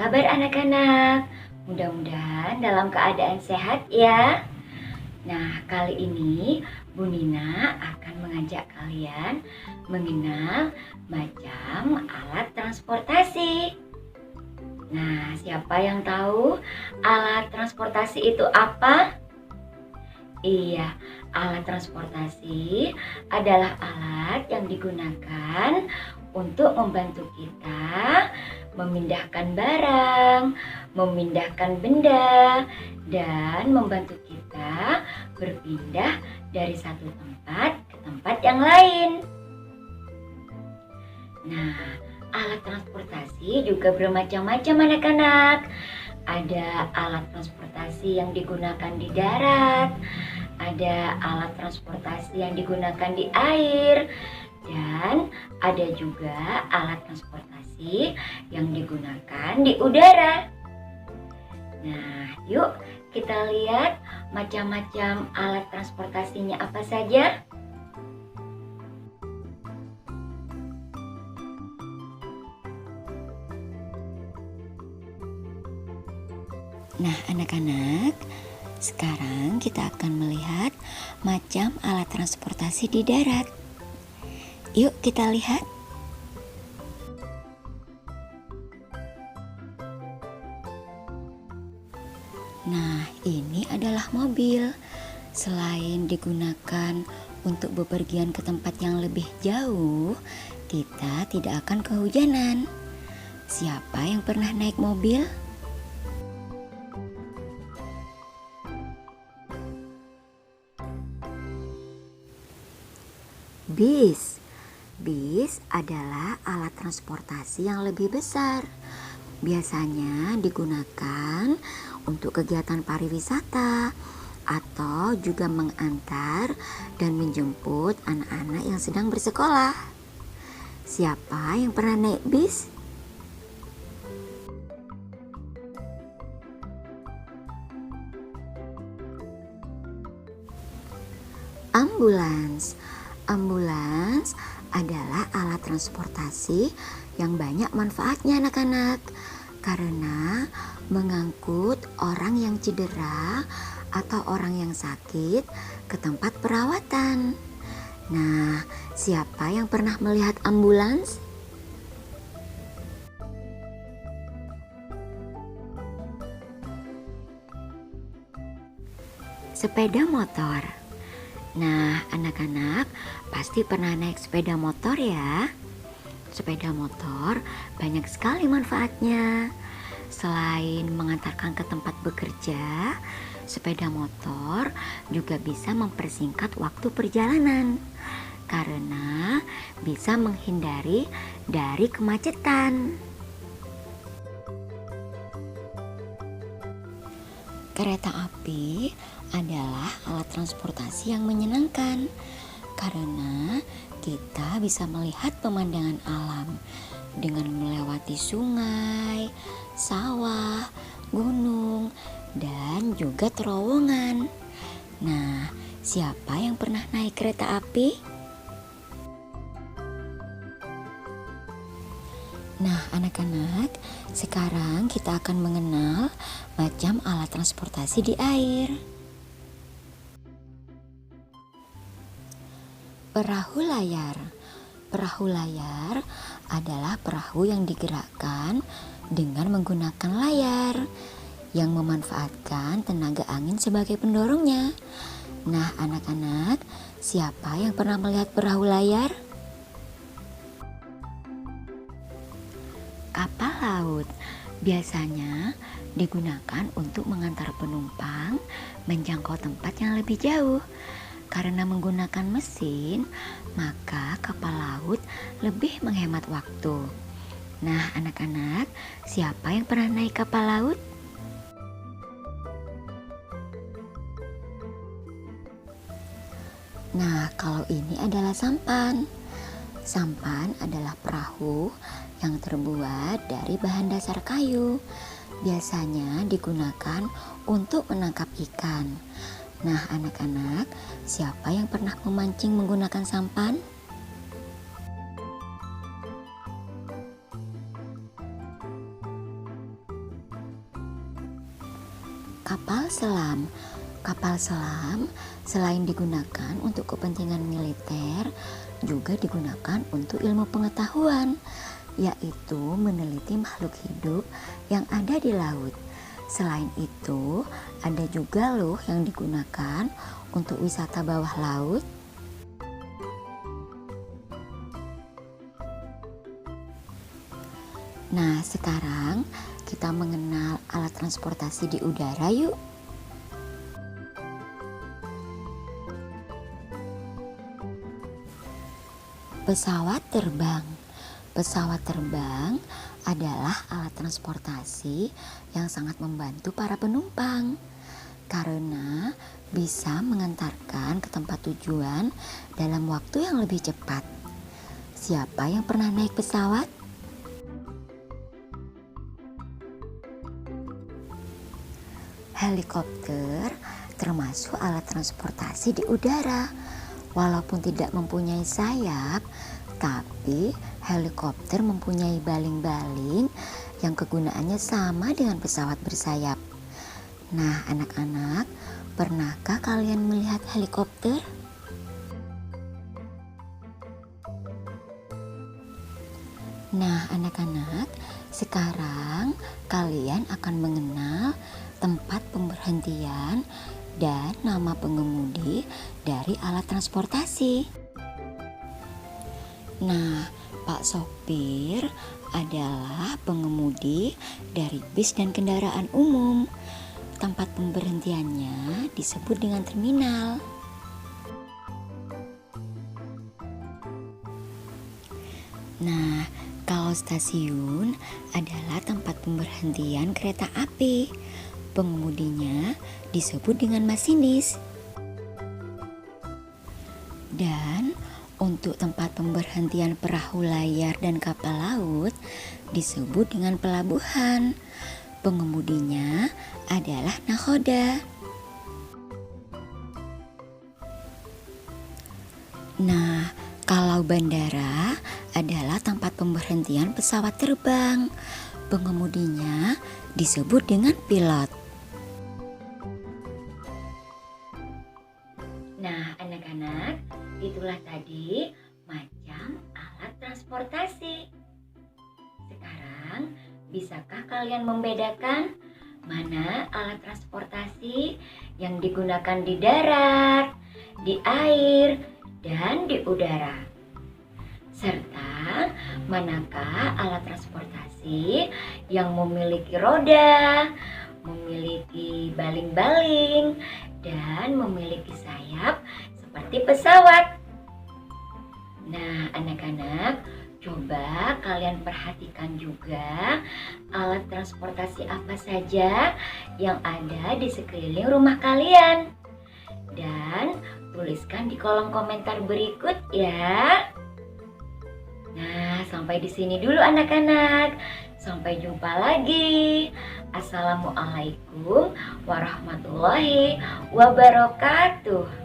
kabar anak-anak? Mudah-mudahan dalam keadaan sehat ya. Nah, kali ini Bu Nina akan mengajak kalian mengenal macam alat transportasi. Nah, siapa yang tahu alat transportasi itu apa? Iya, alat transportasi adalah alat yang digunakan untuk membantu kita memindahkan barang, memindahkan benda, dan membantu kita berpindah dari satu tempat ke tempat yang lain. Nah, alat transportasi juga bermacam-macam anak-anak. Ada alat transportasi yang digunakan di darat, ada alat transportasi yang digunakan di air, dan ada juga alat transportasi yang digunakan di udara. Nah, yuk kita lihat macam-macam alat transportasinya apa saja. Nah, anak-anak, sekarang kita akan melihat macam alat transportasi di darat. Yuk kita lihat. Nah, ini adalah mobil. Selain digunakan untuk bepergian ke tempat yang lebih jauh, kita tidak akan kehujanan. Siapa yang pernah naik mobil? Bis. Bis adalah alat transportasi yang lebih besar. Biasanya digunakan untuk kegiatan pariwisata atau juga mengantar dan menjemput anak-anak yang sedang bersekolah. Siapa yang pernah naik bis? Ambulans. Ambulans adalah alat transportasi yang banyak manfaatnya anak-anak, karena mengangkut orang yang cedera atau orang yang sakit ke tempat perawatan. Nah, siapa yang pernah melihat ambulans? Sepeda motor. Nah, anak-anak pasti pernah naik sepeda motor ya. Sepeda motor banyak sekali manfaatnya. Selain mengantarkan ke tempat bekerja, sepeda motor juga bisa mempersingkat waktu perjalanan karena bisa menghindari dari kemacetan. Kereta api adalah alat transportasi yang menyenangkan karena kita bisa melihat pemandangan alam dengan melewati sungai, sawah, gunung, dan juga terowongan. Nah, siapa yang pernah naik kereta api? Nah, anak-anak, sekarang kita akan mengenal macam alat transportasi di air. Perahu layar. Perahu layar adalah perahu yang digerakkan dengan menggunakan layar yang memanfaatkan tenaga angin sebagai pendorongnya. Nah, anak-anak, siapa yang pernah melihat perahu layar? Kapal laut biasanya digunakan untuk mengantar penumpang menjangkau tempat yang lebih jauh. Karena menggunakan mesin, maka kapal laut lebih menghemat waktu. Nah, anak-anak, siapa yang pernah naik kapal laut? Nah, kalau ini adalah sampan. Sampan adalah perahu yang terbuat dari bahan dasar kayu. Biasanya digunakan untuk menangkap ikan. Nah, anak-anak, siapa yang pernah memancing menggunakan sampan? selam. Kapal selam selain digunakan untuk kepentingan militer, juga digunakan untuk ilmu pengetahuan, yaitu meneliti makhluk hidup yang ada di laut. Selain itu, ada juga loh yang digunakan untuk wisata bawah laut. Nah, sekarang kita mengenal alat transportasi di udara yuk. Pesawat terbang. Pesawat terbang adalah alat transportasi yang sangat membantu para penumpang karena bisa mengantarkan ke tempat tujuan dalam waktu yang lebih cepat. Siapa yang pernah naik pesawat? Helikopter termasuk alat transportasi di udara. Walaupun tidak mempunyai sayap, tapi helikopter mempunyai baling-baling yang kegunaannya sama dengan pesawat bersayap. Nah, anak-anak, pernahkah kalian melihat helikopter? Nah, anak-anak, sekarang kalian akan mengenal tempat pemberhentian dan nama pengemudi dari alat transportasi. Nah, Pak Sopir adalah pengemudi dari bis dan kendaraan umum. Tempat pemberhentiannya disebut dengan terminal. Nah, kalau stasiun adalah tempat pemberhentian kereta api. Pengemudinya disebut dengan masinis. Dan untuk tempat pemberhentian perahu layar dan kapal laut disebut dengan pelabuhan. Pengemudinya adalah nakhoda. Nah, kalau bandara adalah tempat pemberhentian pesawat terbang. Pengemudinya disebut dengan pilot. Nah, anak-anak, itulah tadi macam alat transportasi. Sekarang, bisakah kalian membedakan mana alat transportasi yang digunakan di darat, di air, dan di udara? Serta manakah alat transportasi yang memiliki roda, memiliki baling-baling, dan memiliki sayap seperti pesawat? Nah, anak-anak, coba kalian perhatikan juga alat transportasi apa saja yang ada di sekeliling rumah kalian. Dan tuliskan di kolom komentar berikut ya. Nah, sampai di sini dulu anak-anak. Sampai jumpa lagi. Assalamualaikum warahmatullahi wabarakatuh.